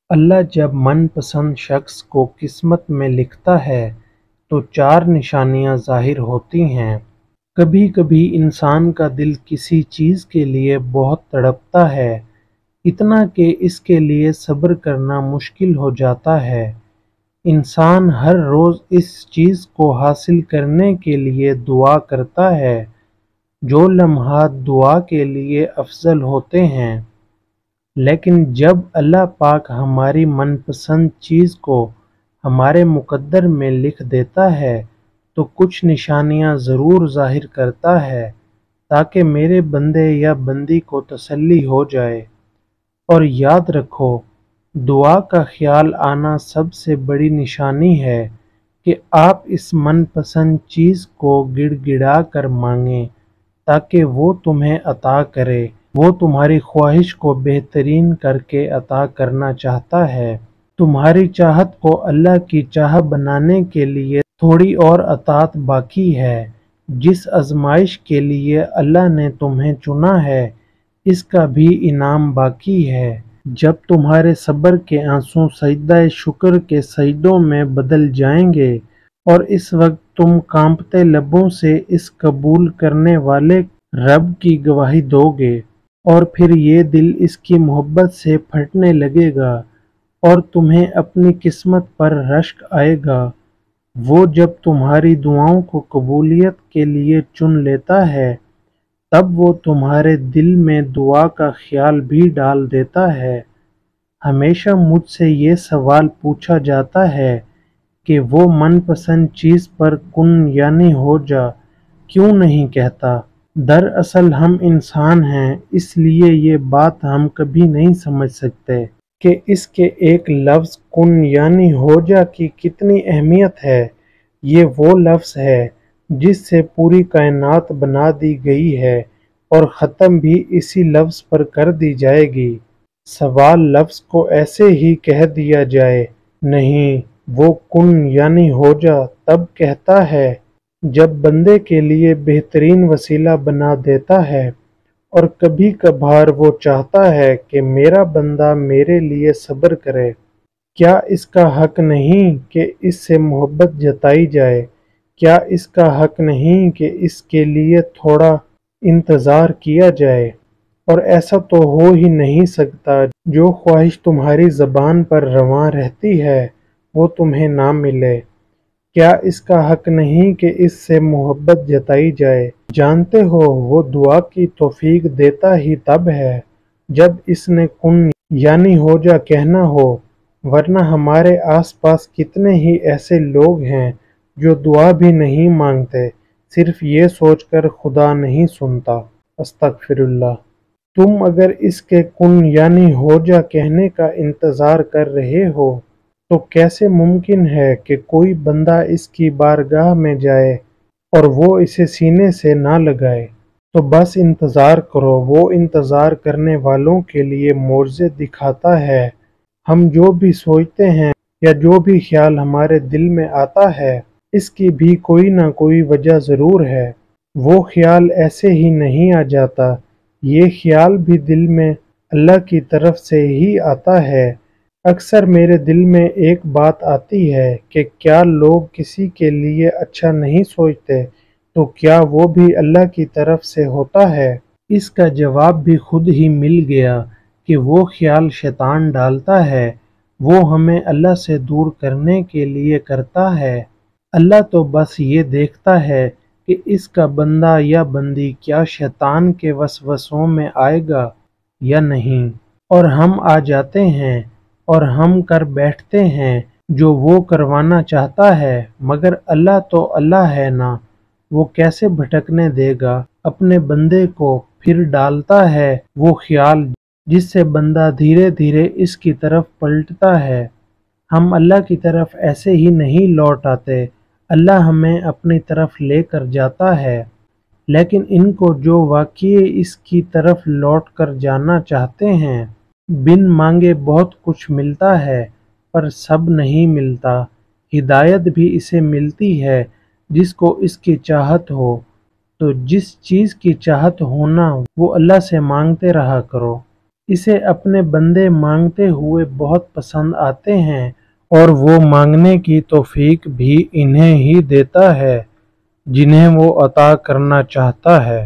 اللہ جب من پسند شخص کو قسمت میں لکھتا ہے تو چار نشانیاں ظاہر ہوتی ہیں۔ کبھی کبھی انسان کا دل کسی چیز کے لیے بہت تڑپتا ہے، اتنا کہ اس کے لیے صبر کرنا مشکل ہو جاتا ہے۔ انسان ہر روز اس چیز کو حاصل کرنے کے لیے دعا کرتا ہے۔ جو لمحات دعا کے لیے افضل ہوتے ہیں، لیکن جب اللہ پاک ہماری من پسند چیز کو ہمارے مقدر میں لکھ دیتا ہے تو کچھ نشانیاں ضرور ظاہر کرتا ہے تاکہ میرے بندے یا بندی کو تسلی ہو جائے۔ اور یاد رکھو، دعا کا خیال آنا سب سے بڑی نشانی ہے کہ آپ اس من پسند چیز کو گڑ گڑا کر مانگیں تاکہ وہ تمہیں عطا کرے۔ وہ تمہاری خواہش کو بہترین کر کے عطا کرنا چاہتا ہے۔ تمہاری چاہت کو اللہ کی چاہ بنانے کے لیے تھوڑی اور اطاعت باقی ہے۔ جس آزمائش کے لیے اللہ نے تمہیں چنا ہے، اس کا بھی انعام باقی ہے۔ جب تمہارے صبر کے آنسو سجدہ شکر کے سجدوں میں بدل جائیں گے اور اس وقت تم کانپتے لبوں سے اس قبول کرنے والے رب کی گواہی دو گے، اور پھر یہ دل اس کی محبت سے پھٹنے لگے گا اور تمہیں اپنی قسمت پر رشک آئے گا۔ وہ جب تمہاری دعاؤں کو قبولیت کے لیے چن لیتا ہے، تب وہ تمہارے دل میں دعا کا خیال بھی ڈال دیتا ہے۔ ہمیشہ مجھ سے یہ سوال پوچھا جاتا ہے کہ وہ من پسند چیز پر کن یعنی ہو جا کیوں نہیں کہتا۔ دراصل ہم انسان ہیں، اس لیے یہ بات ہم کبھی نہیں سمجھ سکتے کہ اس کے ایک لفظ کن یعنی ہو جا کی کتنی اہمیت ہے۔ یہ وہ لفظ ہے جس سے پوری کائنات بنا دی گئی ہے اور ختم بھی اسی لفظ پر کر دی جائے گی۔ سوال لفظ کو ایسے ہی کہہ دیا جائے نہیں، وہ کن یعنی ہو جا تب کہتا ہے جب بندے کے لیے بہترین وسیلہ بنا دیتا ہے، اور کبھی کبھار وہ چاہتا ہے کہ میرا بندہ میرے لیے صبر کرے۔ کیا اس کا حق نہیں کہ اس سے محبت جتائی جائے؟ کیا اس کا حق نہیں کہ اس کے لیے تھوڑا انتظار کیا جائے؟ اور ایسا تو ہو ہی نہیں سکتا جو خواہش تمہاری زبان پر رواں رہتی ہے وہ تمہیں نہ ملے۔ کیا اس کا حق نہیں کہ اس سے محبت جتائی جائے؟ جانتے ہو وہ دعا کی توفیق دیتا ہی تب ہے جب اس نے کن یعنی ہو جا کہنا ہو، ورنہ ہمارے آس پاس کتنے ہی ایسے لوگ ہیں جو دعا بھی نہیں مانگتے، صرف یہ سوچ کر خدا نہیں سنتا۔ استغفر اللہ۔ تم اگر اس کے کن یعنی ہو جا کہنے کا انتظار کر رہے ہو تو کیسے ممکن ہے کہ کوئی بندہ اس کی بارگاہ میں جائے اور وہ اسے سینے سے نہ لگائے؟ تو بس انتظار کرو، وہ انتظار کرنے والوں کے لیے معجزے دکھاتا ہے۔ ہم جو بھی سوچتے ہیں یا جو بھی خیال ہمارے دل میں آتا ہے، اس کی بھی کوئی نہ کوئی وجہ ضرور ہے۔ وہ خیال ایسے ہی نہیں آ جاتا، یہ خیال بھی دل میں اللہ کی طرف سے ہی آتا ہے۔ اکثر میرے دل میں ایک بات آتی ہے کہ کیا لوگ کسی کے لیے اچھا نہیں سوچتے تو کیا وہ بھی اللہ کی طرف سے ہوتا ہے؟ اس کا جواب بھی خود ہی مل گیا کہ وہ خیال شیطان ڈالتا ہے، وہ ہمیں اللہ سے دور کرنے کے لیے کرتا ہے۔ اللہ تو بس یہ دیکھتا ہے کہ اس کا بندہ یا بندی کیا شیطان کے وسوسوں میں آئے گا یا نہیں، اور ہم آ جاتے ہیں اور ہم کر بیٹھتے ہیں جو وہ کروانا چاہتا ہے، مگر اللہ تو اللہ ہے نا، وہ کیسے بھٹکنے دے گا اپنے بندے کو۔ پھر ڈالتا ہے وہ خیال جس سے بندہ دھیرے دھیرے اس کی طرف پلٹتا ہے۔ ہم اللہ کی طرف ایسے ہی نہیں لوٹ آتے، اللہ ہمیں اپنی طرف لے کر جاتا ہے، لیکن ان کو جو واقعی اس کی طرف لوٹ کر جانا چاہتے ہیں، بن مانگے بہت کچھ ملتا ہے پر سب نہیں ملتا۔ ہدایت بھی اسے ملتی ہے جس کو اس کی چاہت ہو۔ تو جس چیز کی چاہت ہونا وہ اللہ سے مانگتے رہا کرو۔ اسے اپنے بندے مانگتے ہوئے بہت پسند آتے ہیں اور وہ مانگنے کی توفیق بھی انہیں ہی دیتا ہے جنہیں وہ عطا کرنا چاہتا ہے۔